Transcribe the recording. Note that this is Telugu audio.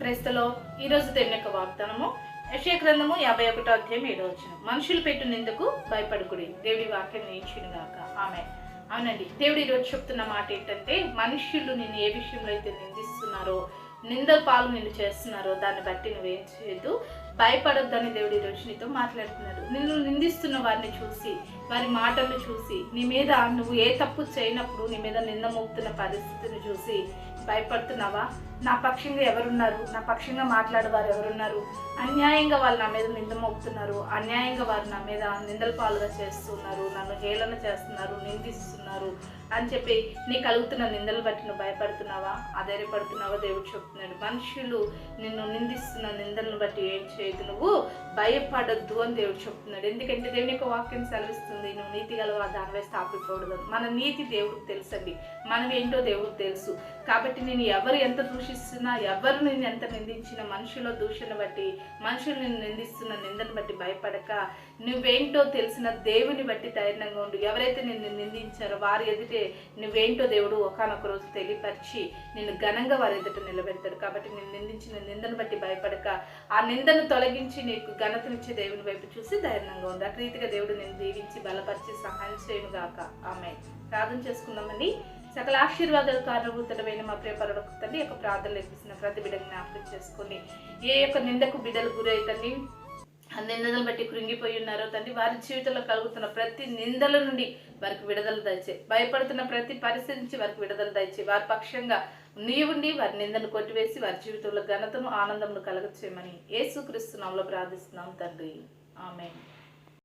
క్రైస్తలో ఈరోజు తెలియని యొక్క వాగ్దానము యెషయా గ్రంథము 51వ అధ్యాయం 7వ వచనం. మనుషులు పెట్టు నిందకు భయపడకుడి, దేవుడి వాక్యం నేర్చును గాక. ఆమె అవునండి, దేవుడు ఈరోజు చెప్తున్న మాట ఏంటంటే, మనుష్యులు నిన్ను ఏ విషయంలో అయితే నిందిస్తున్నారో, నిందల పాలు నిన్ను చేస్తున్నారో దాన్ని బట్టి నువ్వేం చేయొద్దు, భయపడొద్దని దేవుడు ఈరోజు నీతో మాట్లాడుతున్నాడు. నిన్ను నిందిస్తున్న వారిని చూసి, వారి మాటలు చూసి, నీ మీద నువ్వు ఏ తప్పు చేయనప్పుడు నీ మీద నింద మోపుతున్న పరిస్థితిని చూసి భయపడుతున్నావా? నా పక్షంగా ఎవరున్నారు? నా పక్షంగా మాట్లాడేవారు ఎవరున్నారు? అన్యాయంగా వాళ్ళు నా మీద నింద మోపుతున్నారు, అన్యాయంగా వారు నా మీద నిందల పాలుగా చేస్తున్నారు, నన్ను హేళన చేస్తున్నారు, నిందిస్తున్నారు అని చెప్పి నీ కలుగుతున్న నిందలు బట్టి నువ్వు భయపడుతున్నావా, ఆధారపడుతున్నావా? దేవుడు చెప్తున్నాడు, మనుషులు నిన్ను నిందిస్తున్న నిందలను బట్టి ఏం చేయదు, నువ్వు భయపడొద్దు అని దేవుడు చెప్తున్నాడు. ఎందుకంటే దేవుని యొక్క వాక్యం సెలవిస్తుంది, నువ్వు నీతి గలవా దానివై స్థాపిపోకూడదు. మన నీతి దేవుడికి తెలుసండి, మనం ఏంటో దేవుడికి తెలుసు. కాబట్టి నేను ఎవరు ఎంత దూషిస్తున్నా, ఎవరు నేను ఎంత నిందించినా, మనుషుల దూషణ బట్టి, మనుషులు నిన్ను నిందిస్తున్న నిందను బట్టి భయపడక, నువ్వేంటో తెలిసిన దేవుని బట్టి ధైర్యంగా ఉండు. ఎవరైతే నిన్ను నిందించారో వారి ఎదుటే నువ్వేంటో దేవుడు ఒకానొక రోజు తెలియపరిచి నిన్ను ఘనంగా వారి ఎదుట నిలబెడతాడు. కాబట్టి నేను నిందించిన నిందను బట్టి భయపడక, ఆ నిందను తొలగించి నీకు ఘనతనిచ్చే దేవుని వైపు చూసి ధైర్యంగా ఉంది. అటు రీతిగా దేవుడు నేను దీవించి బలపరిచి సహాయం చేయను గాక. ఆమె ప్రార్థన చేసుకుందామండి. సకల ఆశీర్వాదాలు కారణభూతమైన మా ప్రియ పరలోక తండ్రి, యొక్క ప్రార్థనలు ఎక్కిస్తున్న ప్రతి బిడ్డకు జ్ఞాపకం చేసుకొని, ఏ యొక్క నిందకు బిడ్డలు గురైతండి, ఆ నిందలను బట్టి కృంగిపోయి ఉన్నారో తండ్రి, వారి జీవితంలో కలుగుతున్న ప్రతి నిందల నుండి వారికి విడుదల దయచే, భయపడుతున్న ప్రతి పరిస్థితి నుంచి వారికి విడుదల దయచే, వారి పక్షంగా నీవుండి వారి నిందను కొట్టివేసి వారి జీవితంలో ఘనతను ఆనందమును కలగచేయమని యేసుక్రీస్తు నామములో ప్రార్థిస్తున్నాం తండ్రి. ఆమేన్.